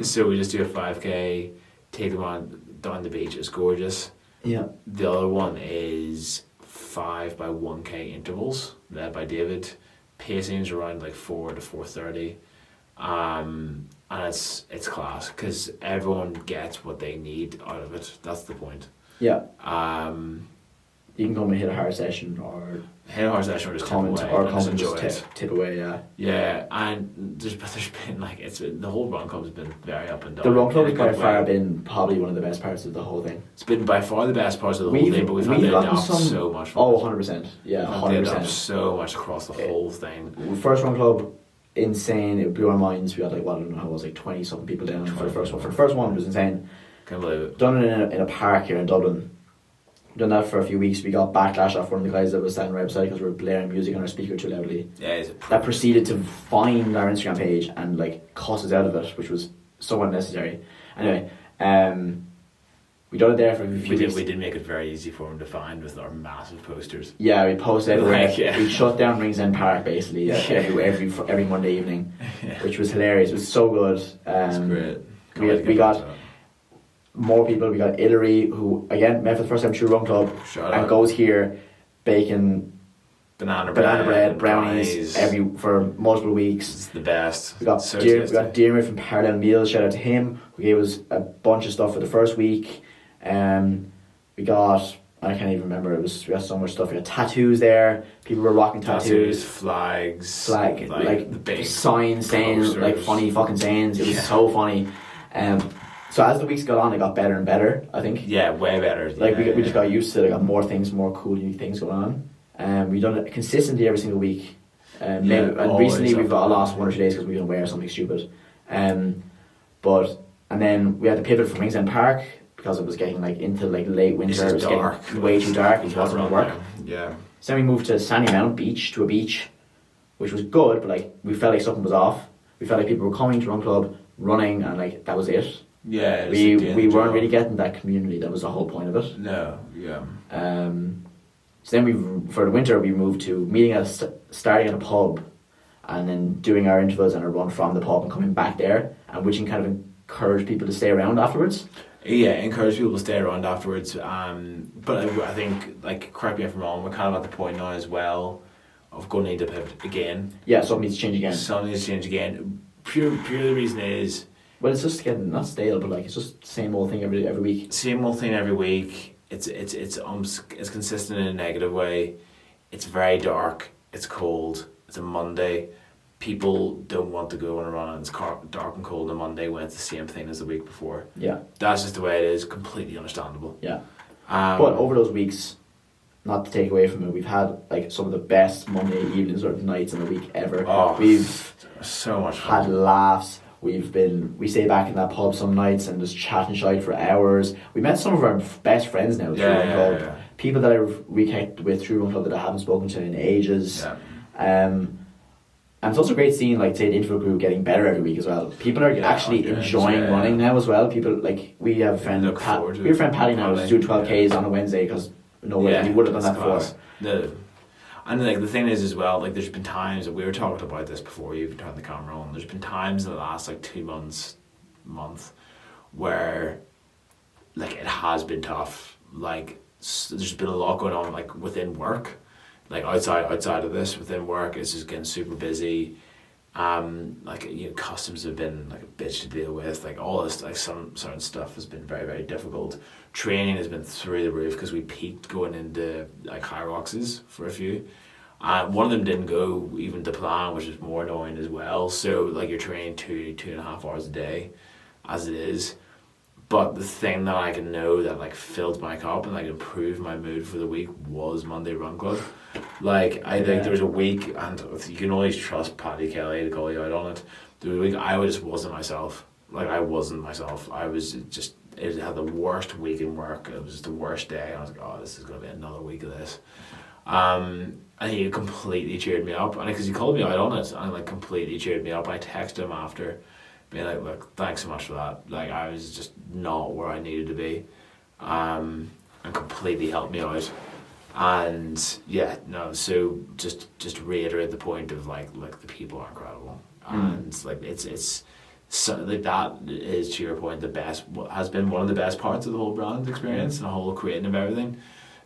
So we just do a 5k, take them down the beach. It's gorgeous. Yeah. The other one is 5 by 1k intervals led by David. Pacing's around like 4 to 4:30. And it's class because everyone gets what they need out of it. That's the point. Yeah. You can come and hit a hard session or just comment tip away or and just comment enjoy just it. tip away. Yeah. Yeah, and there's been like the whole run club has been very up and down. The run club has by far been probably one of the best parts of the whole thing. It's been by far the best parts of the whole thing, but we've had to adapt so much. Oh, 100%. Yeah, 100%. So much across the whole thing. First run club, insane. It blew our minds. We had like, I don't know how it was, like 20 something people down for the first one. For the first one, it was insane. Can't believe it. Done it in a park here in Dublin. done that for a few weeks. We got backlash off one of the guys that was standing right beside because we were blaring music on our speaker too loudly. Yeah, that proceeded to find our Instagram page and like cuss us out of it, which was so unnecessary. Anyway, we done it there for a few weeks. We did make it very easy for him to find with our massive posters. Yeah, we posted everywhere. Like, yeah. We shut down Ringsend Park basically every Monday evening, which was hilarious. It was so good. It's great. We got more people. We got Hillary, who again met for the first time through Run Club, and goes here baking banana bread, brownies for multiple weeks. It's the best. We got Diarmuid from Parallel Meals. Shout out to him, who gave us a bunch of stuff for the first week. We got, I can't even remember. We got so much stuff. We got tattoos there. People were rocking tattoos, flags, like the big signs saying posters. like funny fucking sayings. It was so funny. So as the weeks got on, it got better and better, I think. Yeah, way better. Like we just got used to it. Got more things, more cool, unique things going on. We've done it consistently every single week. And recently we've got lost 1 or 2 days because we didn't wear something stupid. And then we had to pivot from Ringsend Park because it was getting like into like late winter. It was dark. getting way too dark. It wasn't going to work. Yeah. So then we moved to Sandymount Beach, to a beach, which was good, but like we felt like something was off. We felt like people were coming to Run Club, running, and like that was it. Yeah, we weren't really getting that community. That was the whole point of it. No, yeah. So then for the winter we moved to meeting starting at a pub, and then doing our intervals and a run from the pub and coming back there, and which can kind of encourage people to stay around afterwards. Yeah, encourage people to stay around afterwards. But I think, like, correct me if I'm wrong, we're kind of at the point now as well of going to need to pivot again. Yeah, something needs to change again. Something needs to change again. Purely the reason is, well, it's just getting not stale, but like it's just the same old thing every week. Same old thing every week. It's consistent in a negative way. It's very dark. It's cold. It's a Monday. People don't want to go on a run, and it's dark and cold on a Monday when it's the same thing as the week before. Yeah, that's just the way it is. Completely understandable. Yeah, but over those weeks, not to take away from it, we've had like some of the best Monday evenings or nights in the week ever. Oh, we've so much fun. Had laughs. We stay back in that pub some nights and just chat and shite for hours. We met some of our best friends now through Run Club. Yeah. People that I've reconnected with through Run Club that I haven't spoken to in ages. Yeah. And it's also great seeing, like, say, the interval group getting better every week as well. People are actually enjoying running now as well. People, like, we have a friend, Paddy now, who's doing 12Ks on a Wednesday because he would have done that before. No. And like the thing is as well, like there's been times, we were talking about this before you even turned the camera on, there's been times in the last like 2 months, where like it has been tough. Like there's been a lot going on like within work, like outside of this, within work it's just getting super busy. Like, you know, customs have been like a bitch to deal with, like all this, like some certain stuff has been very, very difficult. Training has been through the roof because we peaked going into like Hyroxes for a few. One of them didn't go even to plan, which is more annoying as well. So like you're training 2.5 hours a day as it is. But the thing that I can know that like filled my cup and like improved my mood for the week was Monday Run Club. Like I think there was a week, and you can always trust Paddy Kelly to call you out on it. There was a week I just wasn't myself. Like I wasn't myself. I was just, it had the worst week in work. It was the worst day. I was like, oh, this is gonna be another week of this. And he completely cheered me up, and because he called me out on it, and like completely cheered me up. I texted him after, being like, look, thanks so much for that. Like I was just not where I needed to be, and completely helped me out. And yeah, no, so just reiterate the point of like the people are incredible, and like it's so like that is, to your point, the best, has been one of the best parts of the whole brand experience and the whole creating of everything.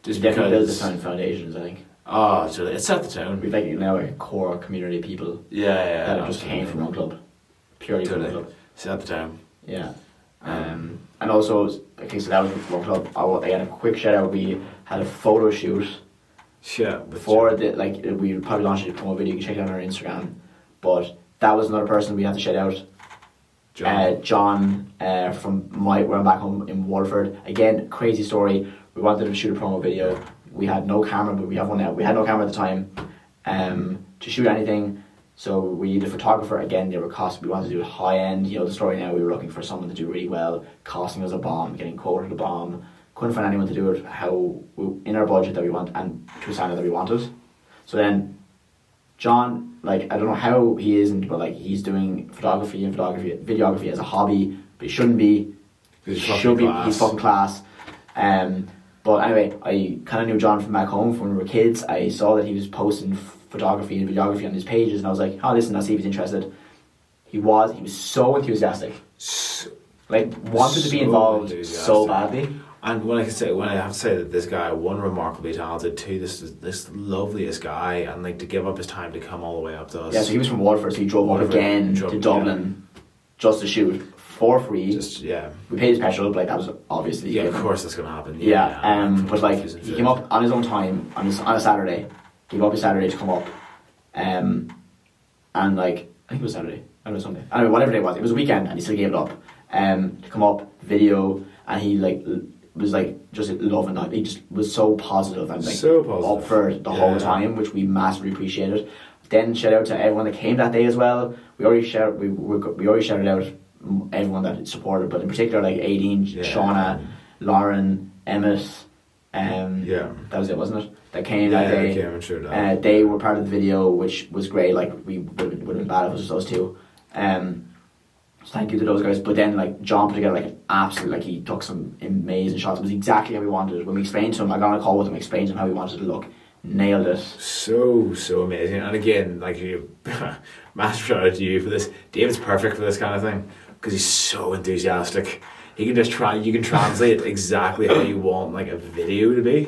Just because built the sound foundations, I think. Oh, so it set the tone. We've like now a core community of people. Yeah, that just came from Run Club, purely from Run Club. Set the tone. Yeah. And also, okay, so that was Run Club. Again, a quick shout out. We had a photo shoot. Yeah. Before the, like, we probably launched a promo video. You can check it out on our Instagram. But that was another person we had to shout out. John from where I'm back home in Waterford. Again, crazy story. We wanted to shoot a promo video. We had no camera, but we have one now. We had no camera at the time to shoot anything. So we needed a photographer. Again, they were costing. We wanted to do it high end. You know the story now. We were looking for someone to do really well, costing us a bomb, getting quoted a bomb. couldn't find anyone to do it in our budget that we want and to a standard that we wanted. So then John, like, I don't know how he isn't, but like he's doing photography and videography as a hobby, but he shouldn't be. He's fucking class. But anyway, I kind of knew John from back home from when we were kids. I saw that he was posting photography and videography on his pages, and I was like, oh, listen, I'll see if he's interested. He was so enthusiastic. Like, wanted to be involved so badly. And when I have to say that this guy, one, remarkably talented, two, this loveliest guy, and like to give up his time to come all the way up to us. Yeah, so he was from Waterford, so he drove up again to Dublin just to shoot for free. We paid his petrol, but like that was obviously of course that's gonna happen. But like he came up on his own time on a Saturday. Gave up his Saturday to come up, and like I think it was Saturday. I don't know, Sunday. Anyway, whatever day it was a weekend, and he still gave it up. To come up, video, and he like was like just loving that. He just was so positive and like up for the whole time, which we massively appreciated. Then shout out to everyone that came that day as well. We already shouted out everyone that supported, but in particular like Aideen, Shauna, Lauren, Emmett. That was it, wasn't it? That came that day. They were part of the video, which was great. Like we would have been bad if it was just those two. So thank you to those guys. But then like John put together like an absolute, like he took some amazing shots. It was exactly how we wanted it. When we explained to him, I got on a call with him, explained to him how we wanted it to look. Nailed it. So amazing. And again, like you, massive shout out to you for this. David's perfect for this kind of thing because he's so enthusiastic. He can just you can translate exactly how you want like a video to be.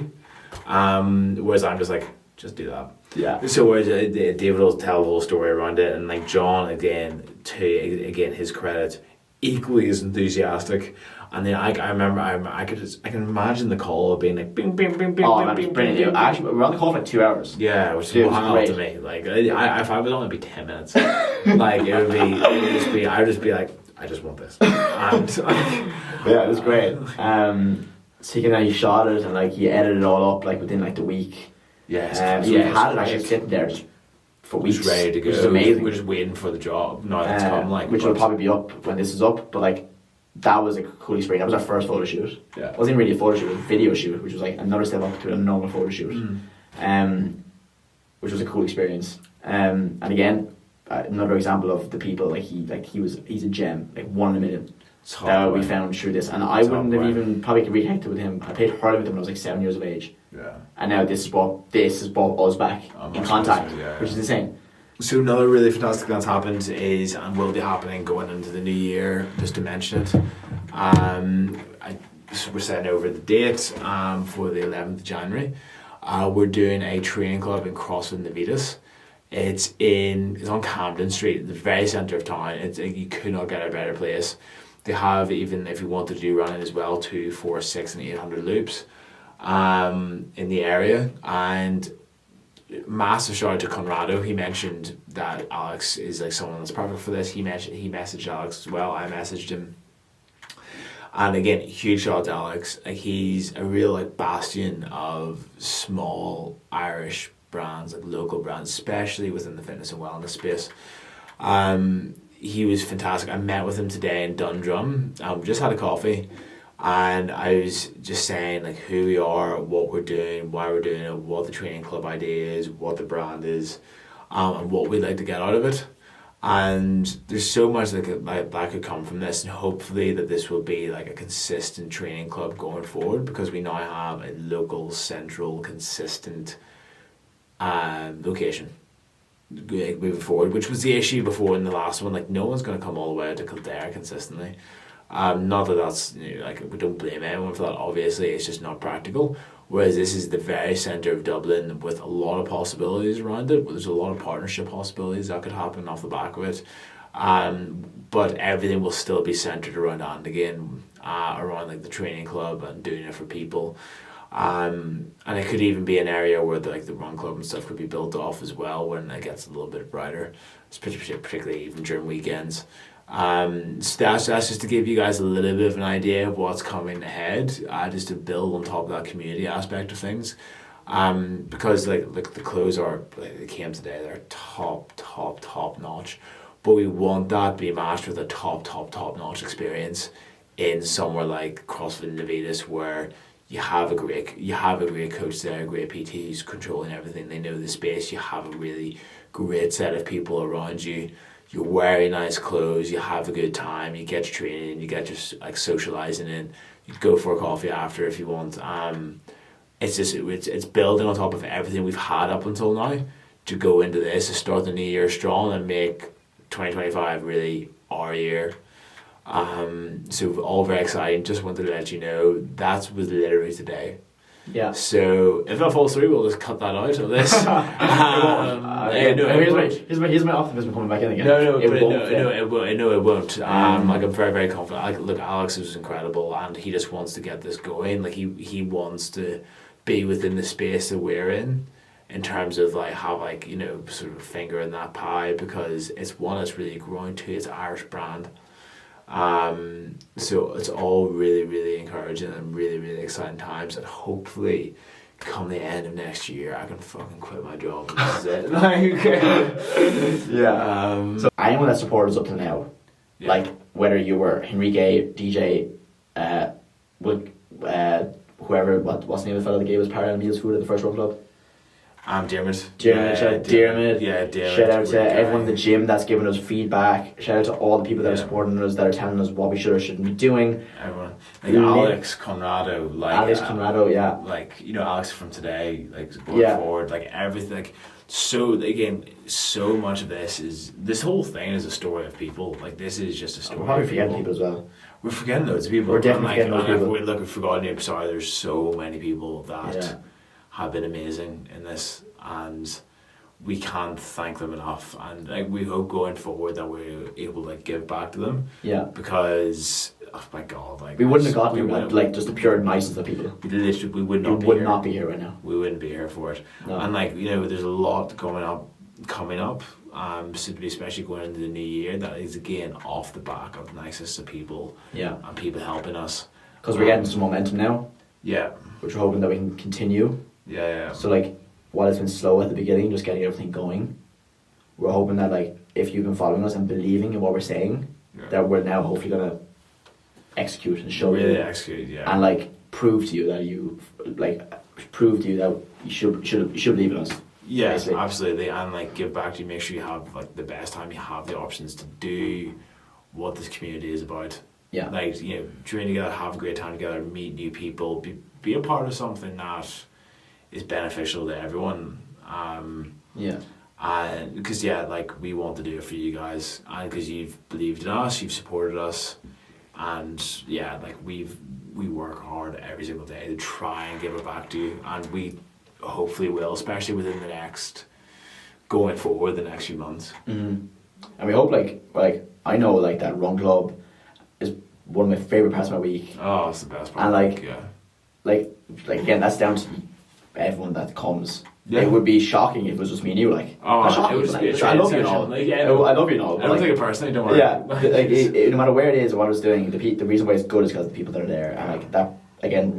Whereas I'm just like, just do that. Yeah. So whereas David will tell the whole story around it, and like John again, to his credit, equally as enthusiastic. And then I remember I can imagine the call being like bing bing bing bing. Oh, man, it's brilliant. Actually, we were on the call for like 2 hours. Yeah, which is wild to me. Like if I was only be 10 minutes, like it would just be like, I just want this. And yeah, it was great. So he shot it and like he edited it all up like within like the week. Yes. So we had it actually sitting there just for weeks, ready to go. Which is amazing. We're just waiting for the job. No, it's come like. Which will probably be up when this is up, but like that was a cool experience. That was our first photo shoot. Yeah. It wasn't really a photo shoot; it was a video shoot, which was like another step up to a normal photo shoot. Which was a cool experience. And again, another example of the people he's a gem, like one in a million. That we found through this, and I wouldn't have even probably reconnected with him. I played hurling with him when I was like 7 years of age. Yeah. And now this has brought us back in contact, which is insane. So another really fantastic thing that's happened is, and will be happening going into the new year, just to mention it, we're setting over the date for the 11th of January. We're doing a training club in CrossFit Navitas. It's on Camden Street, the very centre of town. You could not get a better place. They have, even if you wanted to do running as well, 2, 4, 6 and 800 loops in the area. And massive shout out to Conrado. He mentioned that Alex is like someone that's perfect for this. He messaged Alex as well. I messaged him. And again, huge shout out to Alex. Like he's a real like bastion of small Irish brands, like local brands, especially within the fitness and wellness space. He was fantastic. I met with him today in Dundrum. Just had a coffee, and I was just saying like who we are, what we're doing, why we're doing it, what the training club idea is, what the brand is, and what we'd like to get out of it. And there's so much that could come from this, and hopefully that this will be like a consistent training club going forward, because we now have a local, central, consistent location moving forward, which was the issue before in the last one. Like no one's going to come all the way to Kildare consistently. Not that that's like we don't blame anyone for that. Obviously, it's just not practical. Whereas this is the very centre of Dublin with a lot of possibilities around it. There's a lot of partnership possibilities that could happen off the back of it. But everything will still be centred around Antigone, around like the training club and doing it for people. And it could even be an area where the run club and stuff could be built off as well when it gets a little bit brighter, particularly even during weekends. So that's just to give you guys a little bit of an idea of what's coming ahead, just to build on top of that community aspect of things. Because like the clothes they came today, they're top notch, but we want that to be matched with a top notch experience in somewhere like CrossFit Navitas, where you have a great coach there, a great PT who's controlling everything. They know the space. You have a really great set of people around you. You're wearing nice clothes. You have a good time. You get your training. You get your like socializing in. You go for a coffee after if you want. It's just it's building on top of everything we've had up until now to go into this, to start the new year strong and make 2025 really our year. So all very exciting. Just wanted to let you know that was literally today. Yeah. So if that falls through, we'll just cut that out of this. Here's my optimism coming back in again. It won't. Like I'm very, very confident. Like, look, Alex was incredible, and he just wants to get this going. Like he wants to be within the space that we're in terms of like have like sort of finger in that pie, because it's one that's really growing to its Irish brand. So it's all really, really encouraging and really, really exciting times, and hopefully come the end of next year I can fucking quit my job and this is it. So anyone that supported us up to now, like whether you were Henrique, DJ, whoever, what's the name of the fellow that gave us Parallel Meals food at the First World Club? Dermot. Dermot. Yeah, Dermot. Shout out to everyone in the gym that's giving us feedback. Shout out to all the people that are supporting us, that are telling us what we should or shouldn't be doing. Everyone. Like Alex Conrado. Alex, Like, Alex from today, like going forward, like everything. Like, so, again, so much of this whole thing is a story of people. Like, this is just a story. We're probably forgetting people as well. We're forgetting loads of people. We're definitely forgetting those people. We've forgotten names. Sorry, there's so many people that have been amazing in this, and we can't thank them enough. And like we hope going forward that we're able to like give back to them. Yeah. Because oh my god, like we wouldn't have gotten like just the pure niceness of people. We would not be here right now. We wouldn't be here for it. No. And like there's a lot coming up. So to be especially going into the new year, that is again off the back of niceness of people. Yeah. And people helping us. Because we're getting some momentum now. Yeah. Which we're hoping that we can continue. Yeah. So like, while it's been slow at the beginning, just getting everything going, we're hoping that like, if you've been following us and believing in what we're saying, that we're now hopefully gonna execute and show you, and like prove to you that you should believe in us. Yeah, basically. Absolutely, and like give back to you. Make sure you have like the best time. You have the options to do what this community is about. Yeah, like train together, have a great time together, meet new people, be a part of something that is beneficial to everyone. And because like we want to do it for you guys, and because you've believed in us, you've supported us, and like we work hard every single day to try and give it back to you, and we hopefully will, especially within the next going forward the next few months. Mm-hmm. And we hope like I know like that Run Club is one of my favorite parts of my week. Oh, it's the best part. And like again, that's down to everyone that comes. Yeah. It would be shocking if it was just me and you. Like, it would just be I love you and all. I love you and all. I don't take it personally. Don't worry. Yeah, no matter where it is or what it's doing, the reason why it's good is because of the people that are there, and like that again,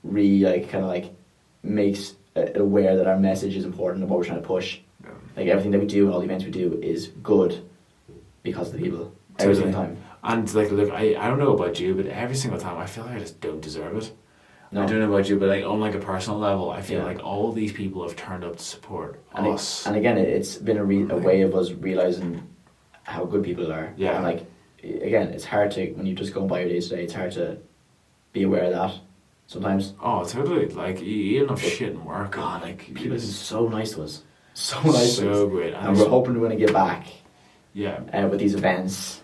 like kind of like makes it aware that our message is important and what we're trying to push. Yeah. Like everything that we do and all the events we do is good because of the people every single time. And like, look, I don't know about you, but every single time I feel like I just don't deserve it. No. I don't know about you, but like on like a personal level, I feel like all these people have turned up to support us. And again, it's been a way of us realising how good people are. Yeah. And like, again, it's hard to, when you just go by your day today, it's hard to be aware of that sometimes. Oh, totally. Like, you don't have shit in work. God, like, people are so nice to us. So nice to us. So great. And we're hoping we're going to get back. Yeah. With these events.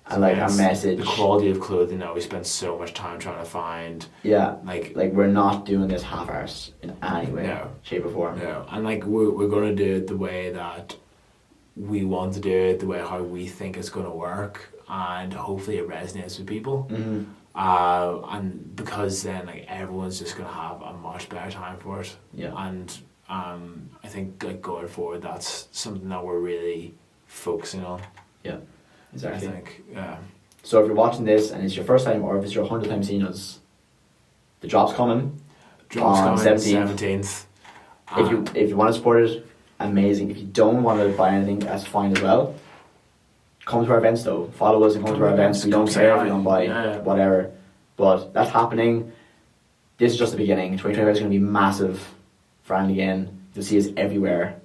And like our message, the quality of clothing that we spend so much time trying to find. Yeah, like we're not doing this half-arse in any way, shape or form. No, and like we're gonna do it the way that we want to do it, the way how we think it's gonna work, and hopefully it resonates with people. Mm-hmm. And because then like everyone's just gonna have a much better time for it. Yeah. And I think like going forward, that's something that we're really focusing on. Yeah. Exactly. I think, yeah. So if you're watching this and it's your first time or if it's your 100th time seeing us, the drop's coming. On 17th. If you want to support it, amazing. If you don't want to buy anything, that's fine as well. Come to our events though. Follow us and come to our events. We don't care if you don't buy whatever. But that's happening. this is just the beginning. 2025 is going to be massive for Andy again. You'll see us everywhere.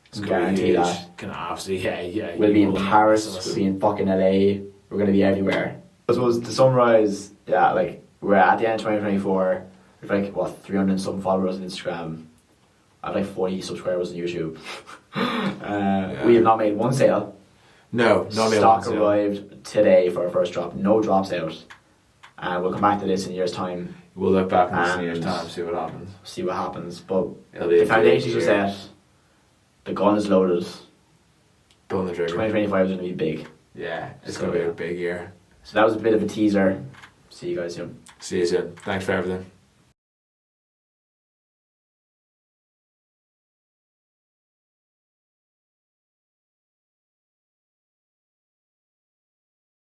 It's Guarantee that. Can absolutely, yeah. We'll be in will Paris. miss us. We'll be in fucking LA. We're going to be everywhere. I suppose to summarize, yeah, like we're at the end of 2024. We've like what 300 and something followers on Instagram. I have like 40 subscribers on YouTube. We have not made one sale. No, not made Stock one sale. arrived today for our first drop. No drops out. And we'll come back to this in a year's time. We'll look back in this in a year's And- time, see what happens. See what happens. But It'll be the a foundations good are year. set. The gun is loaded. Pulling the trigger. 2025 is going to be big. Yeah, it's So, going to be yeah. a big year. So that was a bit of a teaser. See you guys soon. See you soon. Thanks for everything.